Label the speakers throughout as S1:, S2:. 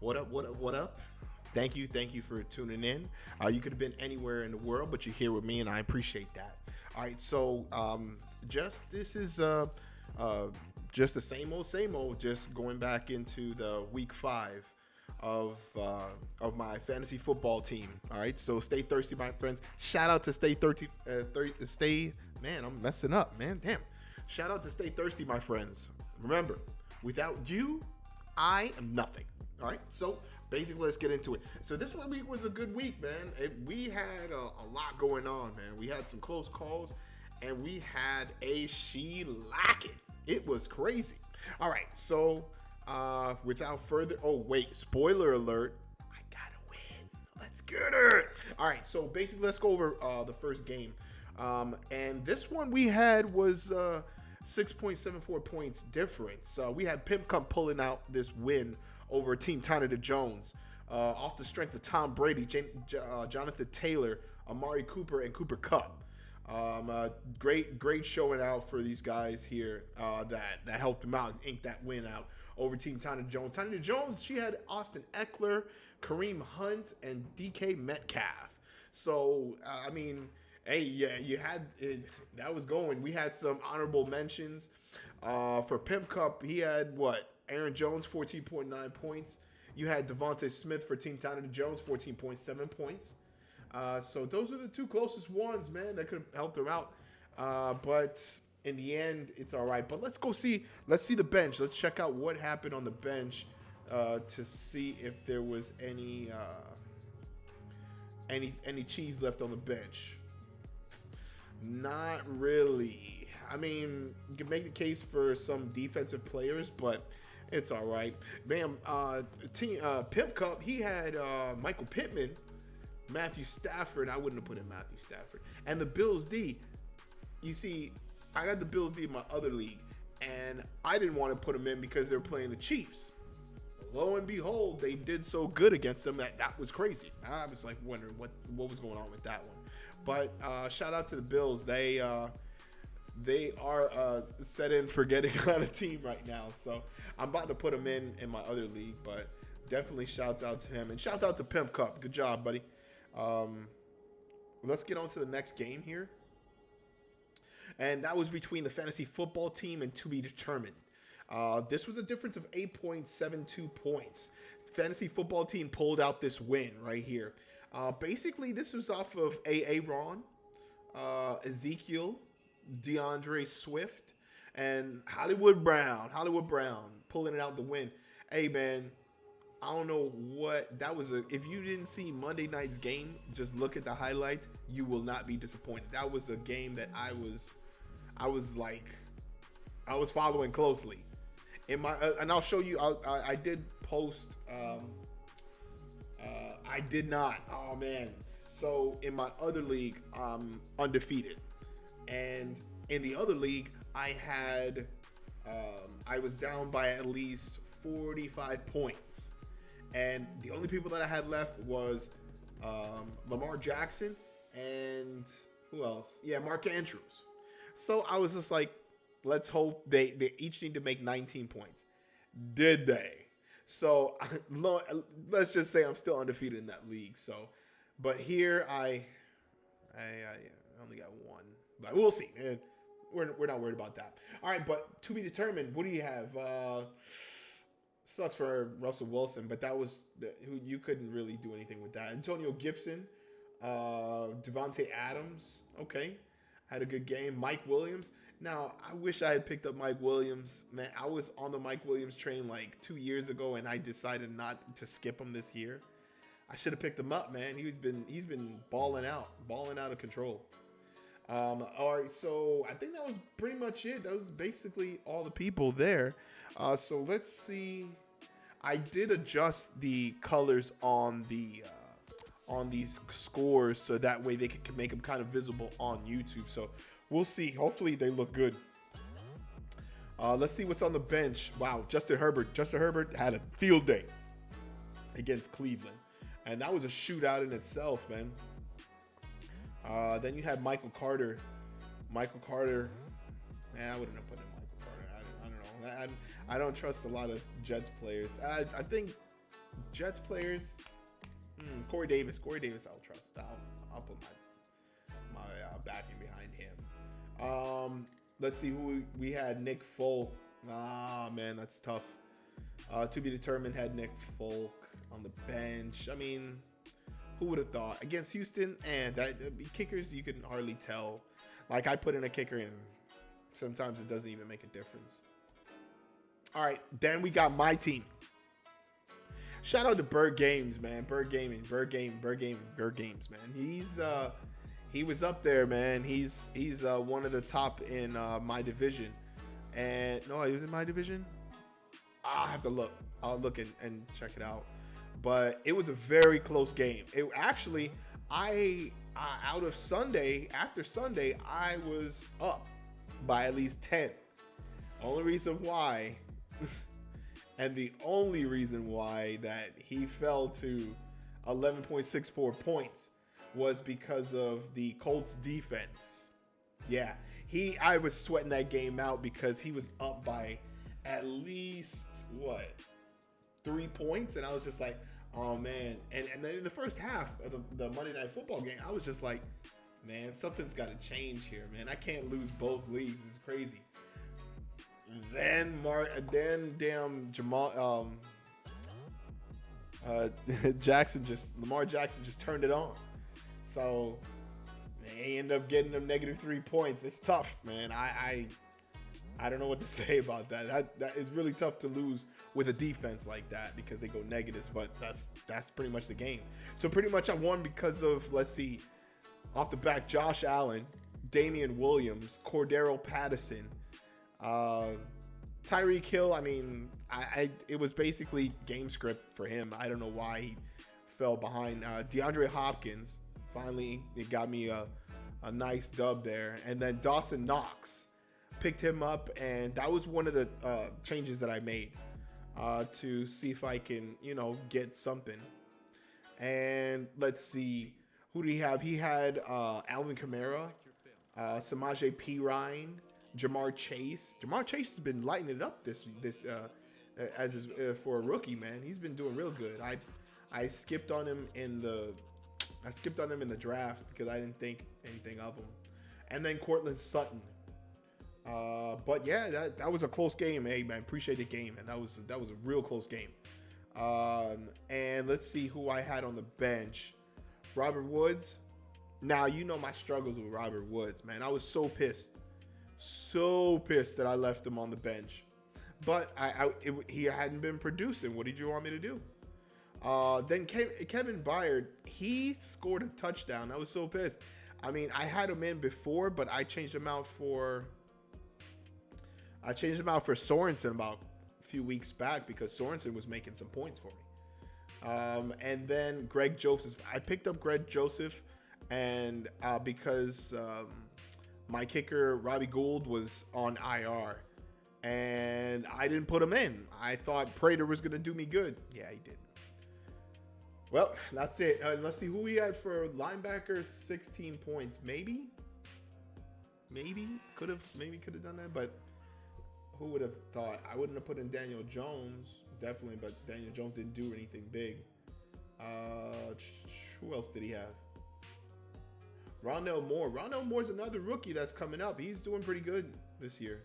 S1: What up? What up? What up? Thank you for tuning in. You could have been anywhere in the world, but you're here with me, and I appreciate that. All right, so just this is uh, just the same old. Just going back into the week 5 of my fantasy football team. All right, so stay thirsty, my friends. Shout out to Stay Thirsty. Stay, man, I'm messing up, man. Damn. Shout out to Stay Thirsty, my friends. Remember, without you, I am nothing. All right, so basically, let's get into it. So this one week was a good week, man. We had a lot going on, man. We had some close calls, and we had a shellacking. It was crazy. All right, so without further, oh wait, spoiler alert, I gotta win. Let's get it. All right, so basically, let's go over the first game, and this one we had was 6.74 points difference. We had Pimp Cup pulling out this win over Team Tanner Jones off the strength of Tom Brady, Jonathan Taylor, Amari Cooper, and Cooper Kupp. Great showing out for these guys here that helped them out and inked that win out over Team Tanner Jones. Tanner Jones, she had Austin Eckler, Kareem Hunt, and DK Metcalf. So, I mean, hey, yeah, you had it, that was going. We had some honorable mentions. For Pimp Cup, he had what? Aaron Jones, 14.9 points. You had Devontae Smith for Team Tanner Jones, 14.7 points. So those are the two closest ones, man, that could have helped him out. But in the end, it's all right. But let's see the bench. Let's check out what happened on the bench to see if there was any cheese left on the bench. Not really. I mean, you can make the case for some defensive players, but it's all right. Bam. Pimp Cup, he had Michael Pittman, Matthew Stafford. I wouldn't have put in Matthew Stafford. And the Bills D. You see, I got the Bills D in my other league, and I didn't want to put them in because they're playing the Chiefs. Lo and behold, they did so good against them that was crazy. I was like wondering what was going on with that one. But shout out to the Bills. They are set in for getting on a team right now. So I'm about to put him in my other league, but definitely shouts out to him. And shout out to Pimp Cup. Good job, buddy. Let's get on to the next game here. And that was between the fantasy football team and to be determined. This was a difference of 8.72 points. Fantasy football team pulled out this win right here. Basically, this was off of Ron, Ezekiel, DeAndre Swift, and Hollywood Brown pulling it out the win. Hey, man, I don't know what that was. If you didn't see Monday night's game, just look at the highlights. You will not be disappointed. That was a game that I was following closely. And I'll show you. I did post. I did not. Oh man. So in my other league, I'm undefeated, and in the other league, I had. I was down by at least 45 points, and the only people that I had left was Lamar Jackson and who else? Yeah, Mark Andrews. So I was just like, let's hope they each need to make 19 points. Did they? So let's just say I'm still undefeated in that league. So, but here I only got one. But we'll see, man. We're not worried about that. All right, but to be determined. What do you have? Sucks for Russell Wilson, but that was who you couldn't really do anything with that. Antonio Gibson, Devontae Adams. Okay, had a good game. Mike Williams. Now, I wish I had picked up Mike Williams. Man, I was on the Mike Williams train like 2 years ago, and I decided not to skip him this year. I should have picked him up, man. He's been balling out of control. All right, so I think that was pretty much it. That was basically all the people there. So let's see. I did adjust the colors on these scores so that way they could make them kind of visible on YouTube. So we'll see. Hopefully they look good. Let's see what's on the bench. Wow, Justin Herbert. Justin Herbert had a field day against Cleveland, and that was a shootout in itself, man. Then you had Michael Carter. Michael Carter. Man, I wouldn't have put in Michael Carter. I don't know. I don't trust a lot of Jets players. I think Jets players. Corey Davis. Corey Davis, I'll trust. I'll put my backing behind him. Let's see who we had. Nick Folk. Ah, man, that's tough. To be determined had Nick Folk on the bench. I mean, who would have thought? Against Houston, and kickers, you can hardly tell. Like, I put in a kicker, and sometimes it doesn't even make a difference. All right, then we got my team. Shout out to Bird Games, man. Bird Games, man. He was up there, man. He's one of the top in my division. And no, he was in my division. I'll have to look. I'll look and check it out. But it was a very close game. It actually, out of Sunday, after Sunday, I was up by at least 10. Only reason why, and the only reason why that he fell to 11.64 points was because of the Colts defense. Yeah, I was sweating that game out because he was up by at least, 3 points? And I was just like, oh, man. And then in the first half of the Monday Night Football game, I was just like, man, something's got to change here, man. I can't lose both leagues. It's crazy. Then Jamal Lamar Jackson just turned it on. So they end up getting them negative 3 points. It's tough, man. I don't know what to say about that. That is really tough to lose with a defense like that because they go negatives, but that's pretty much the game. So pretty much I won because of, let's see, off the back, Josh Allen, Damian Williams, Cordero Patterson, Tyreek Hill. I mean, it was basically game script for him. I don't know why he fell behind. DeAndre Hopkins, finally, it got me a nice dub there. And then Dawson Knox, picked him up, and that was one of the changes that I made to see if I can, get something. And let's see, who did he have? He had Alvin Kamara, Samaje Perine, Jamar Chase. Jamar Chase has been lighting it up this for a rookie, man. He's been doing real good. I skipped on him in the draft because I didn't think anything of him. And then Cortland Sutton. But yeah, that was a close game. Hey, man, appreciate the game, and that was a real close game. And let's see who I had on the bench. Robert Woods. Now, you know my struggles with Robert Woods, man. I was so pissed that I left him on the bench. But he hadn't been producing. What did you want me to do? Then Kevin Byard, he scored a touchdown. I was so pissed. I mean, I had him in before, but I changed him out for Sorensen about a few weeks back because Sorensen was making some points for me. And then Greg Joseph. I picked up Greg Joseph, and because my kicker, Robbie Gould, was on IR, and I didn't put him in. I thought Prater was going to do me good. Yeah, he did. Well, that's it. Let's see who we had for linebacker. 16 points. Maybe could have done that, but who would have thought? I wouldn't have put in Daniel Jones, definitely, but Daniel Jones didn't do anything big. Who else did he have? Rondell Moore. Rondell Moore's another rookie that's coming up. He's doing pretty good this year.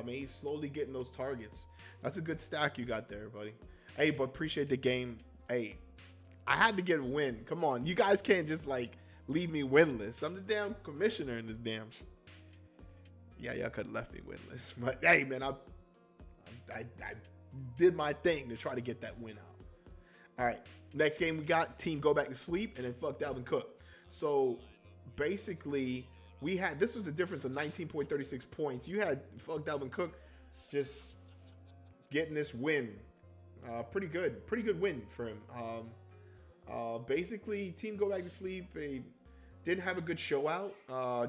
S1: He's slowly getting those targets. That's a good stack you got there, buddy. Hey, but appreciate the game. Hey, I had to get a win. Come on. You guys can't just, leave me winless. I'm the damn commissioner in this damn Yeah, y'all could have left me winless. But, hey, man, I did my thing to try to get that win out. All right. Next game we got team go back to sleep and then fuck Dalvin Cook. So, basically, this was a difference of 19.36 points. You had fuck Dalvin Cook just getting this win. Pretty good win for him. Basically, team go back to sleep. They didn't have a good show out.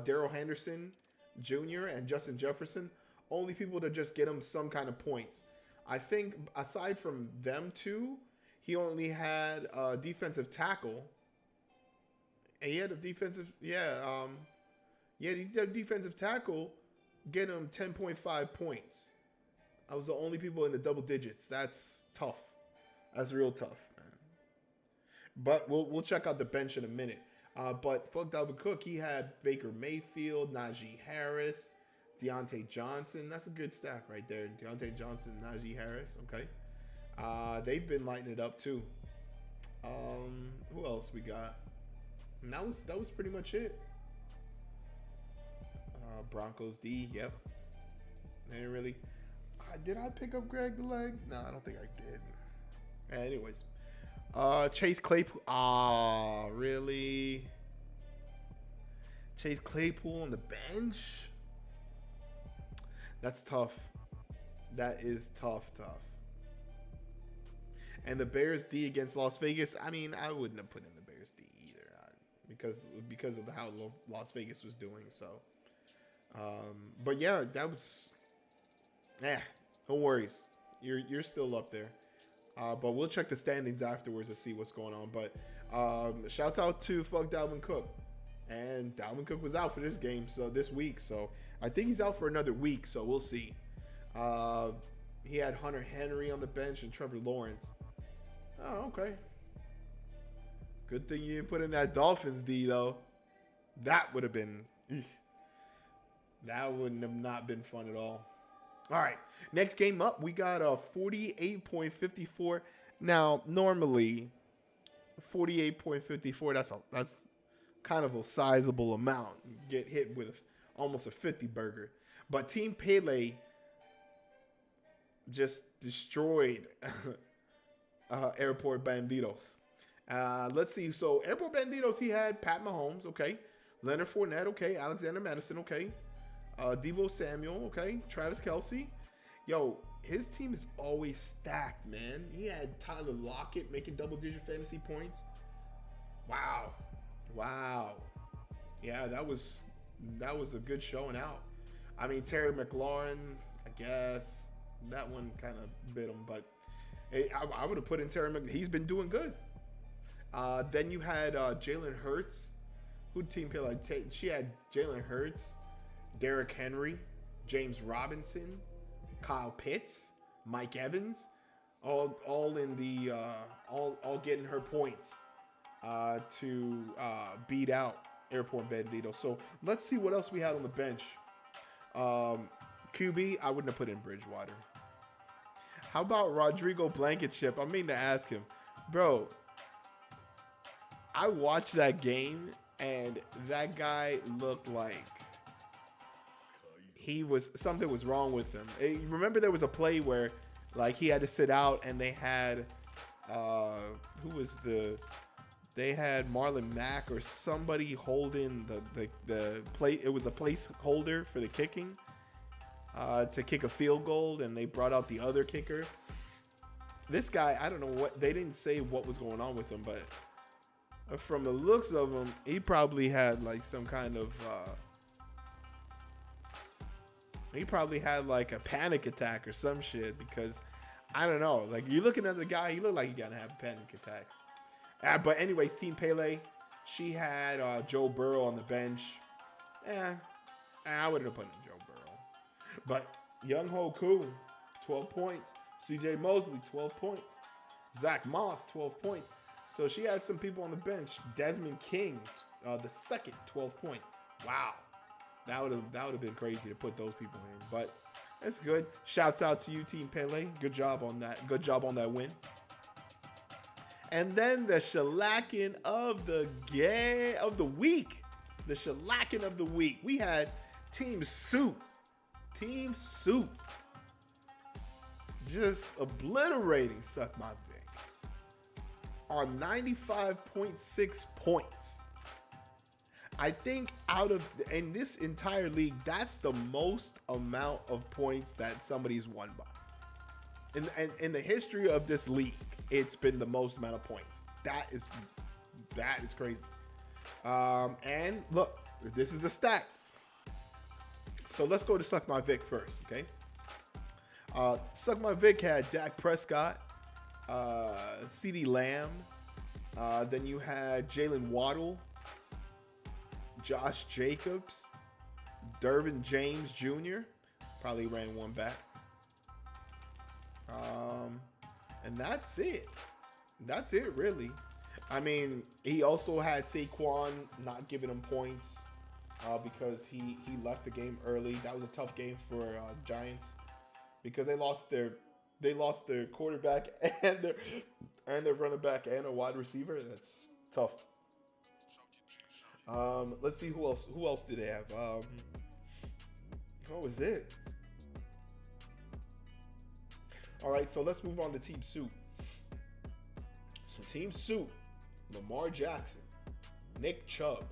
S1: Darrell Henderson Jr. and Justin Jefferson, only people to just get him some kind of points. I think aside from them two, he only had a defensive tackle. And he had a defensive, he had a defensive tackle get him 10.5 points. I was the only people in the double digits. That's tough. That's real tough, man. But we'll check out the bench in a minute. But fuck Dalvin Cook, he had Baker Mayfield, Najee Harris, Deontay Johnson. That's a good stack right there. Deontay Johnson, Najee Harris. Okay. They've been lighting it up too. Who else we got? And that was pretty much it. Broncos D. Yep. Didn't really. Did I pick up Greg the Leg? No, I don't think I did. Anyways. Chase Claypool. Really? Chase Claypool on the bench? That's tough. That is tough. And the Bears D against Las Vegas. I mean, I wouldn't have put in the Bears D either, because of how Las Vegas was doing. So, but yeah, that was. No worries. You're still up there. But we'll check the standings afterwards to see what's going on. But shouts out to fuck Dalvin Cook. And Dalvin Cook was out for this game, so this week. So I think he's out for another week, so we'll see. He had Hunter Henry on the bench and Trevor Lawrence. Oh, okay. Good thing you didn't put in that Dolphins D, though. That would have been... That wouldn't have not been fun at all. All right, next game up, we got a 48.54. Now, normally, 48.54, that's kind of a sizable amount. You get hit with almost a 50 burger. But Team Pele just destroyed Airport Banditos. Let's see. So, Airport Banditos, he had Pat Mahomes, okay. Leonard Fournette, okay. Alexander Madison, okay. Deebo Samuel, okay. Travis Kelce. Yo, his team is always stacked, man. He had Tyler Lockett making double-digit fantasy points. Wow. Yeah, that was a good showing out. I mean, Terry McLaurin, I guess that one kind of bit him, but I would have put in Terry McLaurin. He's been doing good. Then you had Jalen Hurts. Who did team play like? She had Jalen Hurts, Derrick Henry, James Robinson, Kyle Pitts, Mike Evans, all in the all getting her points to beat out Airport Bandito. So let's see what else we had on the bench. QB, I wouldn't have put in Bridgewater. How about Rodrigo Blankenship? I mean to ask him, bro. I watched that game and that guy looked like something was wrong with him. Remember there was a play where like he had to sit out and they had they had Marlon Mack or somebody holding the play. It was a placeholder for the kicking to kick a field goal, and they brought out the other kicker. This guy, I don't know what, they didn't say what was going on with him, but from the looks of him, he probably had like some kind of he probably had like a panic attack or some shit, because I don't know. Like, you're looking at the guy, he looked like he gotta have panic attacks. But anyways, Team Pele, she had Joe Burrow on the bench. I wouldn't have put in Joe Burrow. But Young Ho Koo, 12 points. CJ Mosley, 12 points. Zach Moss, 12 points. So she had some people on the bench. Desmond King, the second, 12 points. Wow. That would have been crazy to put those people in. But that's good. Shouts out to you, Team Pele. Good job on that. Good job on that win. And then the shellacking of the week. The shellacking of the week. We had Team Soup. Team Soup. Just obliterating Suck My Vic. On 95.6 points. I think in this entire league, that's the most amount of points that somebody's won by. In the history of this league, it's been the most amount of points. That is crazy. And look, this is the stack. So let's go to Suck My Vic first, okay? Suck My Vic had Dak Prescott, CeeDee Lamb. Then you had Jalen Waddle, Josh Jacobs, Dervin James Jr. Probably ran one back. And that's it. That's it, really. I mean, he also had Saquon not giving him points because he left the game early. That was a tough game for Giants because they lost their quarterback and their running back and a wide receiver. That's tough. Let's see who else. Who else did they have? What was it? All right, so let's move on to Team Soup. So Team Soup, Lamar Jackson, Nick Chubb,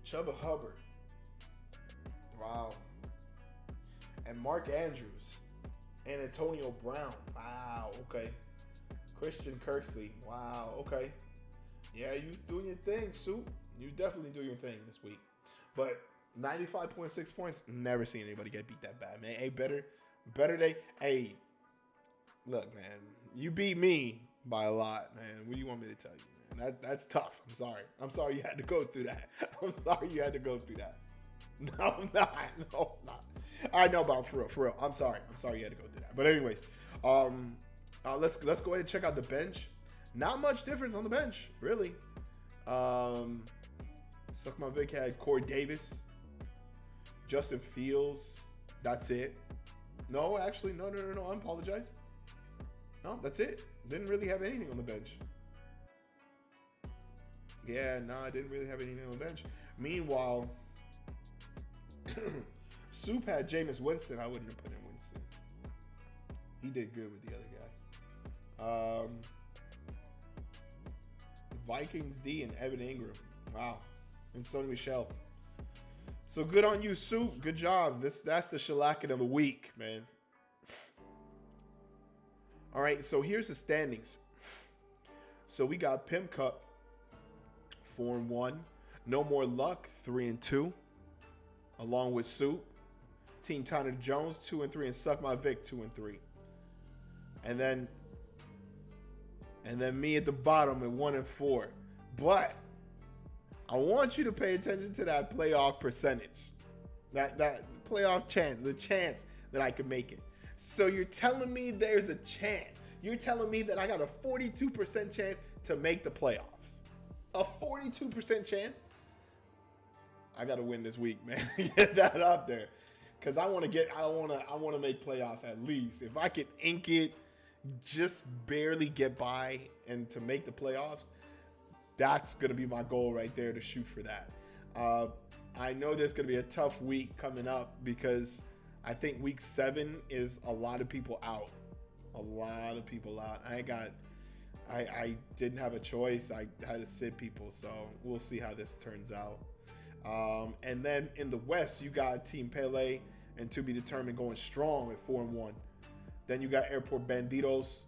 S1: Chuba Hubbard, wow, and Mark Andrews, and Antonio Brown, wow, okay, Christian Kirksey, wow, okay, yeah, you doing your thing, Soup. You definitely doing your thing this week, but 95.6 points. Never seen anybody get beat that bad, man. Hey, better day. Hey, look, man, you beat me by a lot, man. What do you want me to tell you, man? That's tough. I'm sorry. I'm sorry you had to go through that. I'm sorry you had to go through that. No, I'm not. No, I'm not. I know about for real. I'm sorry. You had to go through that. But anyways, let's go ahead and check out the bench. Not much difference on the bench, really. Suck my Vic had Corey Davis, Justin Fields. That's it. No, actually, no. I apologize. No, that's it. Didn't really have anything on the bench. Yeah, no, I didn't really have anything on the bench. Meanwhile, Soup had Jameis Winston. I wouldn't have put in Winston. He did good with the other guy. Vikings D and Evan Ingram. Wow. And Sony Michel. So good on you, Soup. Good job. That's the shellacking of the week, man. All right, so here's the standings. So we got Pim Cup, 4-1. No More Luck, 3-2. Along with Soup. Team Tanner Jones, 2-3. And Suck My Vic, 2-3. And then me at the bottom at 1-4. But I want you to pay attention to that playoff percentage. That playoff chance, the chance that I could make it. So you're telling me there's a chance. You're telling me that I got a 42% chance to make the playoffs. A 42% chance? I got to win this week, man. Get that up there. Cuz I want to make playoffs at least. If I could ink it, just barely get by and to make the playoffs, that's going to be my goal right there, to shoot for that. I know there's going to be a tough week coming up because I think week 7 is a lot of people out. A lot of people out. I didn't have a choice. I had to sit people, so we'll see how this turns out. And then in the West, you got Team Pele and To Be Determined going strong at 4-1. Then you got Airport Banditos,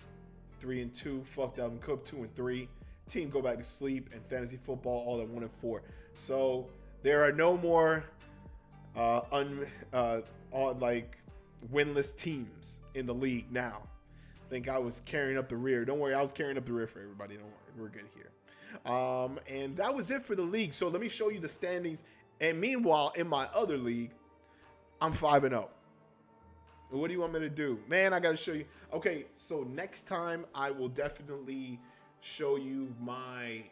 S1: 3-2. Fucked Up and Cook, 2-3. Team Go Back to Sleep and Fantasy Football all at 1-4. So there are no more winless teams in the league now. I think I was carrying up the rear. Don't worry, I was carrying up the rear for everybody. Don't worry, we're good here. And that was it for the league. So let me show you the standings. And meanwhile, in my other league, I'm 5-0. What do you want me to do? Man, I got to show you. Okay, so next time I will definitely show you my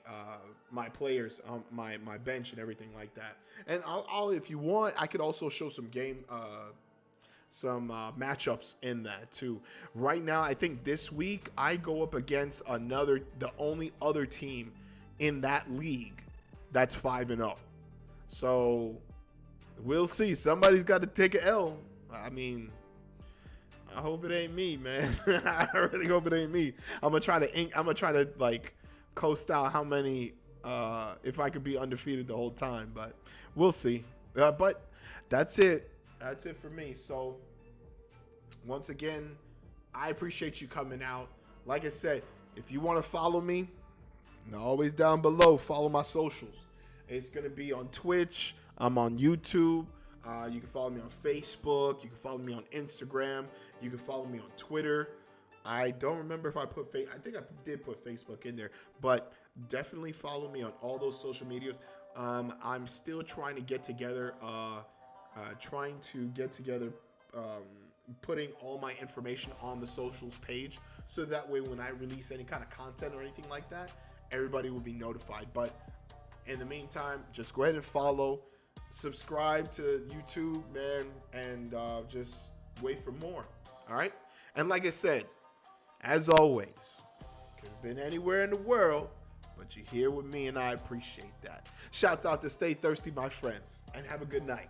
S1: my players, my bench and everything like that. And I'll if you want, I could also show some matchups in that too. Right now, I think this week I go up against the only other team in that league that's 5-0. So we'll see. Somebody's got to take an L. I mean, I hope it ain't me, man. I really hope it ain't me. I'm gonna try to like coast out how many if I could be undefeated the whole time, but we'll see. But that's it. That's it for me. So once again, I appreciate you coming out. Like I said, if you want to follow me, always down below, follow my socials. It's gonna be on Twitch. I'm on YouTube. You can follow me on Facebook. You can follow me on Instagram. You can follow me on Twitter. I don't remember if I put I think I did put Facebook in there, but definitely follow me on all those social medias. I'm still trying to get together putting all my information on the socials page, so that way when I release any kind of content or anything like that, everybody will be notified. But in the meantime, just go ahead and follow, subscribe to YouTube, man, and just wait for more. All right? And like I said, as always, could have been anywhere in the world, but you're here with me, and I appreciate that. Shouts out to Stay Thirsty, my friends, and have a good night.